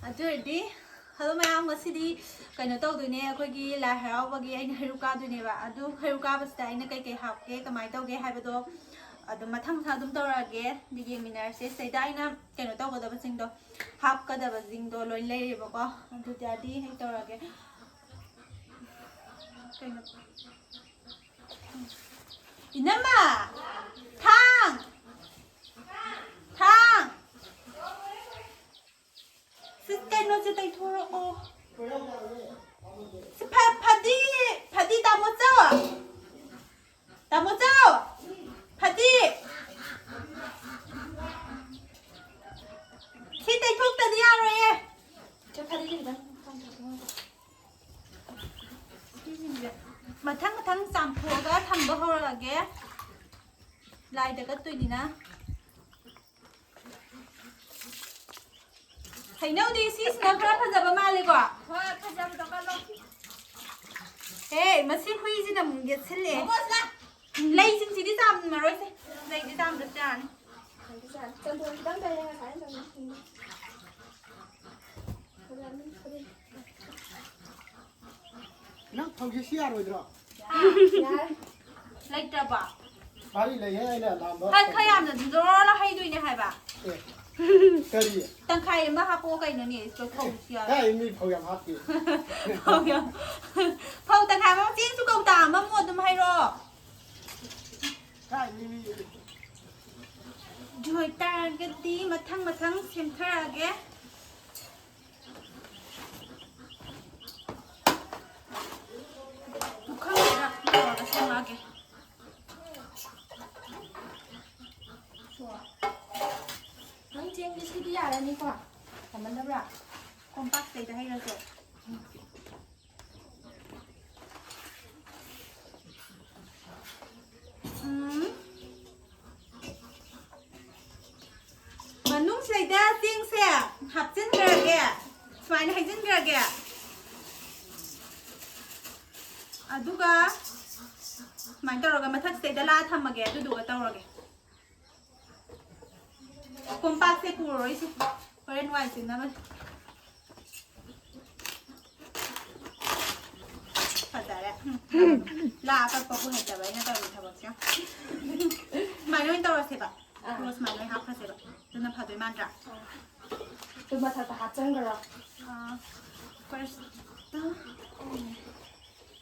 ꯑꯗꯨꯔꯗꯤ hello mayam ngasidi kaino tawdune akhoi lai haraubagi aina heiruk kadune ba adu heiruk kabasida aina kai kai hapke kamai tawge haibado adu mathang tha dum tawrage di yengminarse seida aina kaino tawgadaba singdo hapkadaba singdo loi leireba ko adu jadi hei tawrage kaino inama thang kaino je tai thoro o se phadi tamo chao phadi si tai thok ta dia rồi e che phadi ji da mathang samphoga thamba horage lai da ka tuini na Hainau di sis na kara phajaba male ko ha phajaba to ka lo hey masi hui ji na mung ge chele lai jing ji di sam ma roi se lai di sam da chan chan bo dang da ya ka sa na thau ji sia roi dro lai ta ba bari lai hai na lam ba hai khayam na dro la hai dui ne hai ba kari tangkai ma ha po kai no ni so thau sia kai mi phau yam hap ki phau tangkai ma chin su kau ta ma mo dum hai ro kai mi joi ta ga di mathang sem thara ge bukhang ra ra sem ma ge Cheng đi xí ra đây qua, làm mình đâu ra, compact đây ta hay ra rồi. Mà nung sợi đa tiếng xe, hấp chân gà kìa, xoài này hay chân gà kìa. Aduga, mày tao rồi mà thắt sợi đa la thầm mà kìa, aduga tao rồi kìa. Compact se puro isi korean white sin naman padara la pa pa ko heta ba ina tawo thaba siya mai no tawo se ba rose mai no ha pha se ba duna pha doi man ra tôi mà thật hạt chân rồi first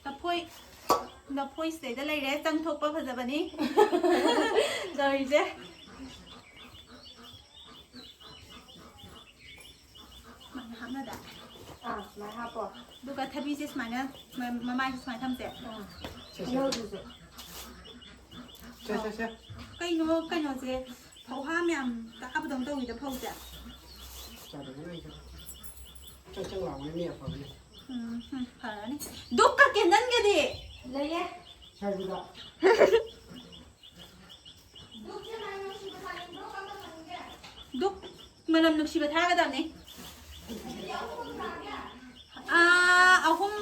the point se da lai re chang thok pa pha ba ni rồi je máy hấp rồi. Đúng cái thay vì cái máy này, mà mai cái máy thăm sẽ. xe. Cái nó gì, phao ham nhầm, các áp đồng đâu thì phao sẽ. Chả được ngay cho chân lòng cái miệng phải. Phải đấy. Đúng cái kiện đơn cái gì? Lấy nhé. Sai gì đó. Đúng, mà làm được gì mà tha cái đàn này. ahum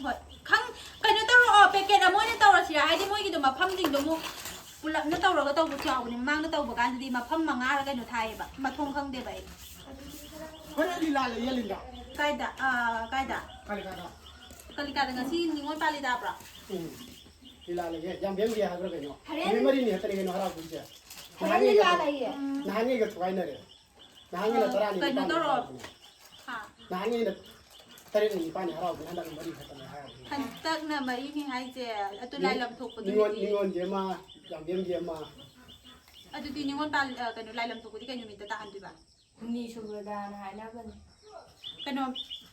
hoi khang kai no taro o packet amoi na taro sira ai di moi gi do ma pham ding do mo pulap na taro ga taw bu chaw ni mang na taw ba kan di ma pham ma nga ra kai no thai ba ma thong khang de bai Koi li la le yelin da kai da kalika da ngasi ni ngoi pali da bra li la le jam bem dia ha bra kai no me mari ni hatari kai no hara bu ja Hãy subscribe cho kênh Ghiền Mì Gõ na hangi ga tuai na re na hangi na tara ni kai no taro ha na hangi na tare ni pa ni hara bu na da mari hatari ha han tak na mai ni hai je atu lai lam thok ko ni ngon je ma jam bem je ma atu ti ni ngon pal kai no lai lam thok ko di kai no mi ta han di ba Ni sugar dan hai na ben. kai no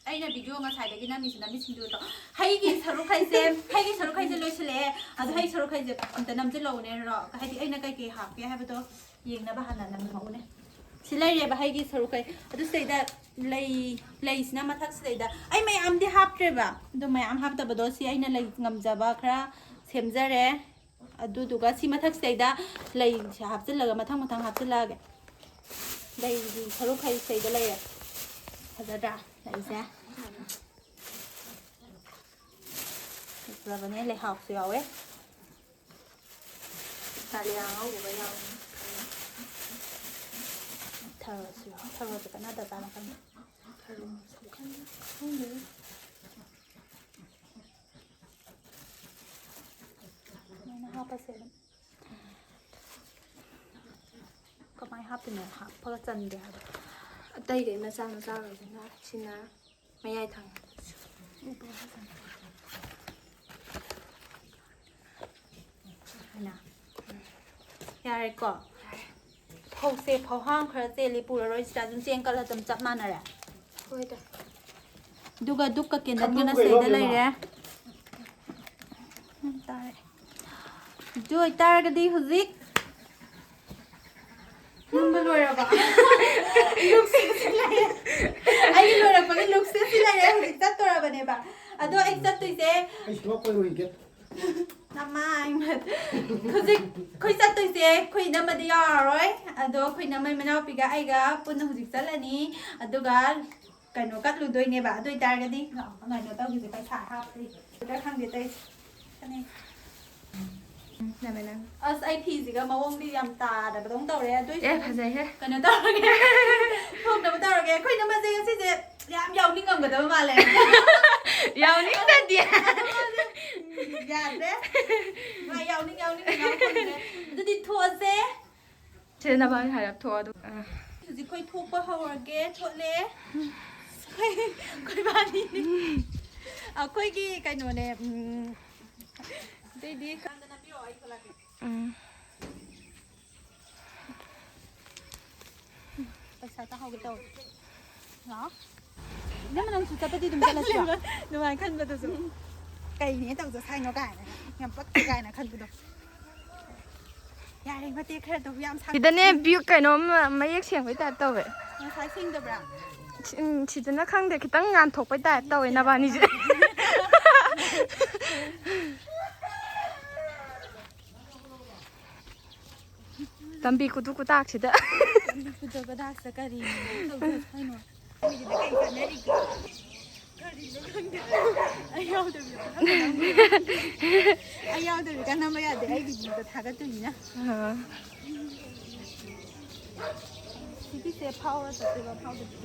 ai na video nga sai da gi na mi sin du to hai gi saru khai se loi sele adu hai saru khai je amta nam je lo ne ro ka hai di ai na kai ke ha ke ha ba to yeng na ba han na nam ho ne silai re ba hai gi saru khai adu sei da lei sina ma thak sei da ai mai am di hap tre ba do mai am hap da ba do si ai na lei ngamjaba khara semjare adu duga si ma thak sei da lei hap jil laga mathang hap jil laga đây thì thằng lúc hay xây cái này à thật ra đây ra rồi vấn đề lại học rồi ấy ta liền áo của nhau ꯊꯔꯣꯁꯦ ꯀꯅꯥꯗ ꯆꯥꯅ ꯈꯪꯗꯦ ꯈꯪꯗꯦ ꯁꯨꯃꯥꯏꯅ ꯍꯥꯞꯄꯁꯦ ꯑꯗꯨꯝ ꯀꯃꯥꯏꯅ ꯍꯥꯞꯇꯣꯏꯅꯣ ꯍꯥꯞꯄꯒ ꯆꯟꯗꯦ ꯍꯥꯏꯕ ꯑꯇꯩꯗꯩ ꯃꯆꯥ ꯑꯣꯏꯕꯁꯤꯅ ꯁꯤꯅ ꯃꯌꯥꯏ ꯊꯪꯕ ꯌꯥꯔꯦꯀꯣ ꯐꯧꯁꯦ ꯐꯧꯍꯥꯝ ꯈꯔ ꯆꯦꯜꯂꯤ ꯄꯨꯔꯔꯣꯏꯁꯤꯗ ꯑꯗꯨꯝ ꯆꯦꯡ ꯀꯜꯂ ꯑꯗꯨꯝ ꯆꯞ ꯃꯥꯟꯅꯔꯦ ꯍꯣꯏꯗ ꯑꯗꯨꯒ ꯗꯨꯛꯀ ꯀꯦꯟꯗꯜꯒꯅ ꯁꯤꯗ ꯂꯩꯔꯦ ꯇꯥꯔꯦ ꯑꯗꯨ ꯑꯣꯏꯇꯥꯔꯒꯗꯤ ꯍꯧꯖꯤꯛ ꯅꯝꯕ ꯂꯣꯏꯔꯕ ꯂꯨꯛꯁꯦ ꯁꯤ ꯂꯩꯔꯦ ꯑꯩꯒꯤ ꯂꯣꯏꯔꯛꯄꯒꯤ ꯂꯨꯛꯁꯦ ꯁꯤ ꯂꯩꯔꯦ ꯍꯧꯖꯤꯛ ꯆꯠꯇꯣꯔꯕꯅꯦꯕ ꯑꯗꯣ ꯑꯩ ꯆꯠꯇꯣꯏꯁꯦ ꯅꯃꯥꯏ ꯍꯧꯖꯤꯛ ꯑꯩꯈꯣꯏ ꯆꯠꯇꯣꯏꯁꯦ ꯑꯩꯈꯣꯏ ꯏꯅꯝꯃꯗꯤ ꯌꯥꯎꯔꯔꯣꯏ ꯑꯗꯣ ꯑꯩꯈꯣꯏ ꯏꯅꯝꯃꯩ ꯃꯅꯥꯎꯄꯤꯒ ꯑꯩꯒ ꯄꯨꯟꯅ ꯍꯧꯖꯤꯛ ꯆꯠꯂꯅꯤ ꯑꯗꯨꯒ ꯀꯩꯅꯣ ꯀꯠꯂꯨꯗꯣꯏꯅꯦꯕ ꯑꯗꯨ ꯑꯣꯏꯇꯥꯔꯒꯗꯤ ꯀꯩꯅꯣ ꯇꯧꯈꯤꯁꯦ ꯄꯩꯁꯥ ꯍꯥꯞꯄꯤ ꯈꯪꯗꯦ ꯇꯧꯔꯤꯁꯦ ꯑꯁ ꯑꯩ ꯐꯤꯁꯤꯒ ꯃꯑꯣꯡꯗꯤ ꯌꯥꯝ ꯇꯥꯗꯕꯗꯧ ꯇꯧꯔꯦ ꯑꯗꯨꯏꯁꯨ ꯐꯖꯩꯍꯦ ꯀꯩꯅꯣ ꯇꯧꯔꯒꯦ ꯊꯣꯛꯅꯕ ꯇꯧꯔꯒꯦ ꯑꯩꯈꯣꯏ ꯏꯅꯝꯃꯁꯦ ꯉꯁꯤꯁꯦ ꯌꯥꯝ ꯌꯥꯎꯅꯤꯡꯉꯝꯒꯗꯕ ꯃꯥꯜꯂꯦ ꯌꯥꯎꯅꯤꯡꯗꯗꯤ ꯌꯥꯗ꯭ꯔꯦ ꯃꯥ ꯌꯥꯎꯅꯤꯡ ꯑꯗꯨꯗꯤ ꯊꯣꯛꯑꯁꯦ ꯁꯤꯗ ꯅꯕꯥꯅꯤ ꯍꯥꯏꯔꯞ ꯊꯣꯛꯑꯣ ꯑꯗꯨ ꯍꯧꯖꯤꯛ ꯑꯩꯈꯣꯏ ꯊꯣꯛꯄ ꯍꯧꯔꯒꯦ ꯊꯣꯛꯂꯦ ꯑꯩꯈꯣꯏ ꯕꯥꯅꯤ ꯑꯩꯈꯣꯏꯒꯤ ꯀꯩꯅꯣꯅꯦ ꯑꯗꯩꯗꯤ ꯀꯥꯟꯗꯅ ꯄꯤꯔꯛꯑꯣ ꯑꯩ ꯊꯣꯛꯂꯛꯀꯦ ꯄꯩꯁꯥ ꯇꯥꯍꯧꯒꯦ ꯇꯧꯋꯦ ꯂꯥꯛꯑꯣ ꯏꯅꯝꯃ ꯅꯪꯁꯨ ꯆꯠꯄꯗꯤ ꯑꯗꯨꯝ ꯆꯠꯂꯁꯤꯔꯣ ꯑꯗꯨꯃꯥꯏꯅ ꯈꯟꯕꯗꯨꯁꯨ ꯀꯩꯅꯦ ꯇꯧꯖ ꯁꯥꯏꯅꯣ ꯀꯥꯏꯅ ꯌꯥꯝ ꯄꯛꯇꯦ ꯀꯥꯏꯅ ꯈꯟꯕꯗꯣ ꯌꯥꯔꯦ ꯃꯇꯦꯛ ꯈꯔꯗꯕꯨ ꯌꯥꯝ ꯁꯤꯗꯅꯦ ꯚ꯭ꯌꯨ ꯀꯩꯅꯣꯝ ꯃꯌꯦꯛ ꯁꯦꯡꯕꯩ ꯇꯥꯏꯞ ꯇꯧꯋꯦ ꯉꯁꯥꯏ ꯁꯦꯡꯗꯕ꯭ꯔꯥ ꯁꯤꯗꯅ ꯈꯪꯗꯦ ꯈꯤꯇꯪ ꯉꯥꯟꯊꯣꯛꯄꯩ ꯇꯥꯏꯞ ꯇꯧꯋꯦ ꯅꯕꯥꯅꯤꯁꯦ ꯂꯝꯕꯤ ꯈꯨꯗꯨꯛ ꯈꯨꯇꯥꯛꯁꯤꯗ ꯂꯝꯕꯤ ꯈꯨꯗꯛ ꯈꯨꯗꯥꯛꯁꯤꯗ ꯀꯔꯤꯅꯣ ꯇꯧꯖ ꯁꯥꯏꯅꯣ ꯃꯣꯏꯁꯤꯅ ꯀꯩ ꯆꯥꯟꯅꯔꯤꯒꯦ ꯀꯔꯤꯅꯣ ꯈꯪꯗꯦ ꯑꯩ ꯌꯥꯎꯗꯕꯤꯗ ꯑꯩ ꯌꯥꯎꯗꯕꯤ ꯀꯥꯟꯅꯕ ꯌꯥꯗꯦ ꯑꯩꯒꯤ ꯚꯤꯗꯤꯑꯣꯗ ꯊꯥꯒꯠꯇꯣꯏꯅꯤꯅ ꯁꯤꯒꯤꯁꯦ ꯐꯥꯎꯔ ꯆꯠꯇꯣꯏꯕ ꯐꯥꯎꯗꯗꯤ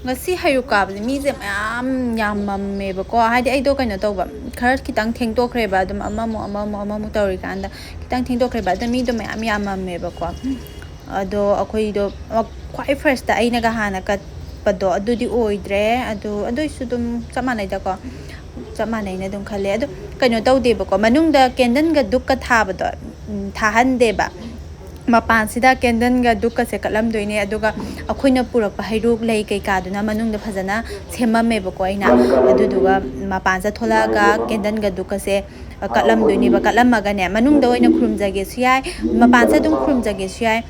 ꯉꯁꯤ ꯍꯩꯔꯨꯛ ꯀꯥꯕꯁꯦ ꯃꯤꯁꯦ ꯃꯌꯥꯝ ꯌꯥꯝꯃꯝꯃꯦꯕꯀꯣ ꯍꯥꯏꯗꯤ ꯑꯩꯗꯣ ꯀꯩꯅꯣ ꯇꯧꯕ ꯈꯔ ꯈꯤꯇꯪ ꯊꯦꯡꯗꯣꯛꯈ꯭ꯔꯦꯕ ꯑꯗꯨꯝ ꯑꯃꯃꯨꯛ ꯇꯧꯔꯤꯀꯥꯟꯗ ꯈꯤꯇꯪ ꯊꯦꯡꯗꯣꯛꯈ꯭ꯔꯦꯕ ꯑꯗꯣ ꯃꯤꯗꯣ ꯃꯌꯥꯝ ꯌꯥꯝꯃꯝꯃꯦꯕꯀꯣ ꯑꯗꯣ ꯑꯩꯈꯣꯏꯗꯣ ꯈ꯭ꯋꯥꯏ ꯐꯥꯔꯁꯇ ꯑꯩꯅꯒ ꯍꯥꯟꯅ ꯀꯠꯄꯗꯣ ꯑꯗꯨꯗꯤ ꯑꯣꯏꯗ꯭ꯔꯦ ꯑꯗꯨꯏꯁꯨ ꯑꯗꯨꯝ ꯆꯞ ꯃꯥꯟꯅꯩꯗꯀꯣ ꯆꯞ ꯃꯥꯟꯅꯩꯅ ꯑꯗꯨꯝ ꯈꯜꯂꯦ ꯑꯗꯣ ꯀꯩꯅꯣ ꯇꯧꯗꯦꯕꯀꯣ ꯃꯅꯨꯡꯗ ꯀꯦꯟꯗꯜꯒ ꯗꯨꯛꯀ ꯊꯥꯕꯗꯣ ꯊꯥꯍꯟꯗꯦꯕ ꯃꯄꯥꯟꯁꯤꯗ ꯀꯦꯟꯗꯜꯒ ꯗꯨꯛꯀꯁꯦ ꯀꯠꯂꯝꯗꯣꯏꯅꯦ ꯑꯗꯨꯒ ꯑꯩꯈꯣꯏꯅ ꯄꯨꯔꯛꯄ ꯍꯩꯔꯨꯛ ꯂꯩ ꯀꯩꯀꯥꯗꯨꯅ ꯃꯅꯨꯡꯗ ꯐꯖꯅ ꯁꯦꯝꯃꯝꯃꯦꯕꯀꯣ ꯑꯩꯅ ꯑꯗꯨꯗꯨꯒ ꯃꯄꯥꯟꯁꯤꯗ ꯊꯣꯛꯂꯛꯑꯒ ꯀꯦꯟꯗꯜꯒ ꯗꯨꯛꯀꯁꯦ ꯀꯠꯂꯝꯗꯣꯏꯅꯦꯕ ꯀꯠꯂꯝꯃꯒꯅꯦ ꯃꯅꯨꯡꯗ ꯑꯣꯏꯅ ꯈꯨꯔꯨꯝꯖꯒꯦꯁꯨ ꯌꯥꯏ ꯃꯄꯥꯟꯁꯤꯗ ꯑꯗꯨꯝ ꯈꯨꯔꯨꯝꯖꯒꯦꯁꯨ ꯌꯥꯏ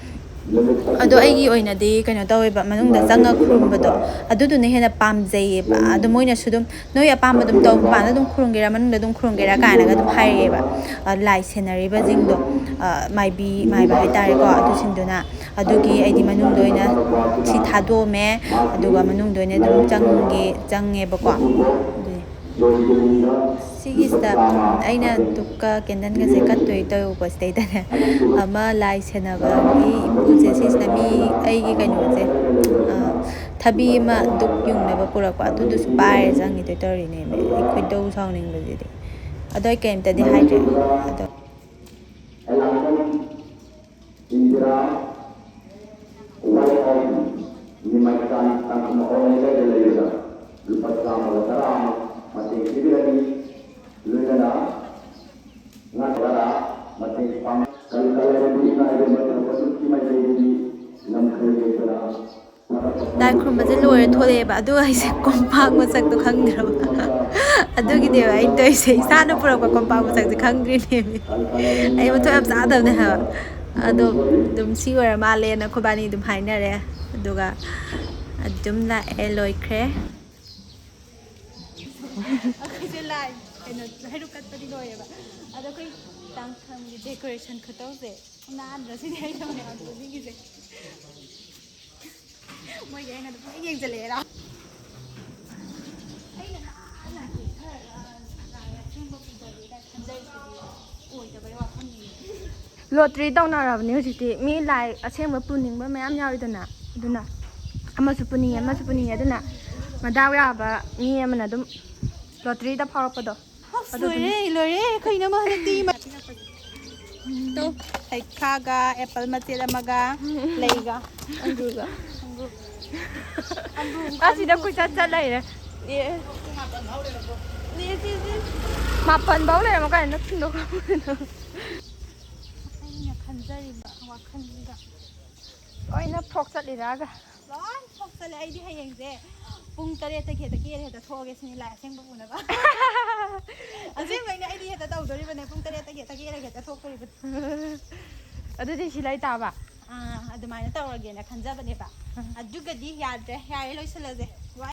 ꯑꯗꯣ ꯑꯩꯒꯤ ꯑꯣꯏꯅꯗꯤ ꯀꯩꯅꯣ ꯇꯧꯋꯦꯕ ꯃꯅꯨꯡꯗ ꯆꯪꯉ ꯈꯨꯔꯨꯝꯕꯗꯣ ꯑꯗꯨꯗꯨꯅ ꯍꯦꯟꯅ ꯄꯥꯝꯖꯩꯌꯦꯕ ꯑꯗꯣ ꯃꯣꯏꯅꯁꯨ ꯑꯗꯨꯝ ꯅꯣꯏ ꯑꯄꯥꯝꯕ ꯑꯗꯨꯝ ꯇꯧ ꯃꯄꯥꯟꯗ ꯑꯗꯨꯝ ꯈꯨꯔꯨꯝꯒꯦꯔꯥ ꯃꯅꯨꯡꯗ ꯑꯗꯨꯝ ꯈꯨꯔꯨꯝꯒꯦꯔꯥ ꯀꯥꯏꯅꯒ ꯑꯗꯨꯝ ꯍꯥꯏꯔꯛꯑꯦꯕ ꯂꯥꯏ ꯁꯦꯟꯅꯔꯤꯕꯁꯤꯡꯗꯣ ꯃꯥꯏꯕ ꯍꯥꯏꯇꯥꯔꯦꯀꯣ ꯑꯗꯨꯁꯤꯡꯗꯨꯅ ꯑꯗꯨꯒꯤ ꯑꯩꯗꯤ ꯃꯅꯨꯡꯗ ꯑꯣꯏꯅ ꯁꯤ ꯊꯥꯗꯣꯛꯑꯝꯃꯦ ꯑꯗꯨꯒ ꯃꯅꯨꯡꯗ ꯑꯣꯏꯅ ꯑꯗꯨꯝ ꯆꯪꯉꯦꯕꯀோ ꯑꯗꯨꯅꯤ ꯁꯤꯒꯤꯁꯤꯗ ꯑꯩꯅ ꯗꯨꯛꯀ ꯀꯦꯟꯗꯜꯒꯁꯦ ꯀꯠꯇꯣꯏ ꯇꯧꯕꯁꯤꯗꯩꯗꯅꯦ ꯑꯃ ꯂꯥꯏ ꯁꯦꯟꯅꯕꯒꯤ ꯏꯄꯨꯁꯦ ꯁꯤꯁꯤꯅ ꯑꯩꯒꯤ ꯀꯩꯅꯣꯁꯦ ꯊꯕꯤ ꯑꯃ ꯗꯨꯛ ꯌꯨꯡꯅꯕ ꯄꯨꯔꯛꯄ ꯑꯗꯨꯗꯨꯁꯨ ꯄꯥꯏꯔ ꯆꯪꯉꯤꯗꯣꯏ ꯇꯧꯔꯤꯅꯦꯃꯦ ꯑꯩ ꯈꯣꯏꯗꯧ ꯁꯥꯎꯅꯤꯡꯕꯁꯤꯗꯤ ꯑꯗꯣ ꯑꯩ ꯀꯩꯝꯇꯗꯤ ꯍꯥꯏꯗ꯭ꯔꯦ ꯑꯗꯣ maitan tangkum orang ini lelera lupa sama terang mati kibirani lelera ngacdi mati pam Lairembi naik motor berdua mai jadi namanya kita Lai khurumase loire tholeeba adu aise kompang masakto khangdraba adugideeba ai toise isana purakpa kompang masakse khangdrine ai matho yam chaadabne ha ado dum si ora male na khobani dum hainare aduga adum la loikre akhise lai eno Heiruk katpadi loireba ado koi tangkham gi decoration khatause nan rasidi ai tamne adu nigise moi cái này phải nghiêng lên đó lottery ꯇꯧꯅꯔꯕꯅꯤ ꯍꯧꯖꯤꯛꯇꯤ ꯃꯤ ꯂꯥꯏ ꯑꯁꯦꯡꯕ ꯄꯨꯅꯤꯡꯕ ꯃꯌꯥꯝ ꯌꯥꯎꯔꯤꯗꯅ ꯑꯗꯨꯅ ꯑꯃꯁꯨ ꯄꯨꯅꯤꯡꯉꯦ ꯑꯗꯨꯅ ꯃꯗꯥꯎ ꯌꯥꯕ ꯃꯤ ꯑꯃꯅ ꯑꯗꯨꯝ ꯂꯣꯇꯔꯤꯗ ꯐꯥꯎꯔꯛꯄꯗꯣ loire khayna ma hati to khaga apple machet amaga leiga ꯑꯗꯨꯒ ꯑꯁꯤꯗ ꯀꯨꯏꯆꯠ ꯆꯠ ꯂꯩꯔꯦ ꯃꯥꯄꯟ ꯐꯥꯎ ꯂꯩꯔꯝꯃ ꯀꯥꯟꯗ ꯊꯤꯟꯗꯣꯛꯈ꯭ꯔꯕꯅꯣ ꯑꯩꯅ ꯈꯟꯖꯔꯤꯕ ꯋꯥꯈꯜꯁꯤꯒ ꯂꯣꯏꯅ ꯐ꯭ꯔꯣꯛ ꯆꯠꯂꯤꯔꯒ ꯂꯣꯏ ꯊꯣꯛꯆꯜꯂꯦ ꯑꯩꯗꯤ ꯍꯌꯦꯡꯁꯦ ꯄꯨꯡ 7ꯇꯒꯤ ꯍꯦꯛꯇ ꯊꯣꯛꯑꯒꯦ ꯁꯤꯅꯤ ꯂꯥꯏ ꯑꯁꯦꯡꯕ ꯎꯅꯕ ꯑꯁꯦꯡꯕꯩꯅꯦ ꯑꯩꯗꯤ ꯍꯦꯛꯇ ꯇꯧꯗꯣꯔꯤꯕꯅꯦ ꯄꯨꯡ 7ꯇꯒꯤ ꯍꯦꯛꯇ ꯊꯣꯛꯇꯣꯔꯤꯕꯅꯦ ꯑꯗꯨꯗꯤ ꯁꯤ ꯂꯩ ꯇꯥꯕ ꯑꯗꯨꯃꯥꯏꯅ ꯇꯧꯔꯒꯦꯅ ꯈꯟꯖꯕꯅꯦꯕ ꯑꯗꯨꯒꯗꯤ ꯌꯥꯔꯦ ꯂꯣꯏꯁꯤꯜꯂꯁꯦ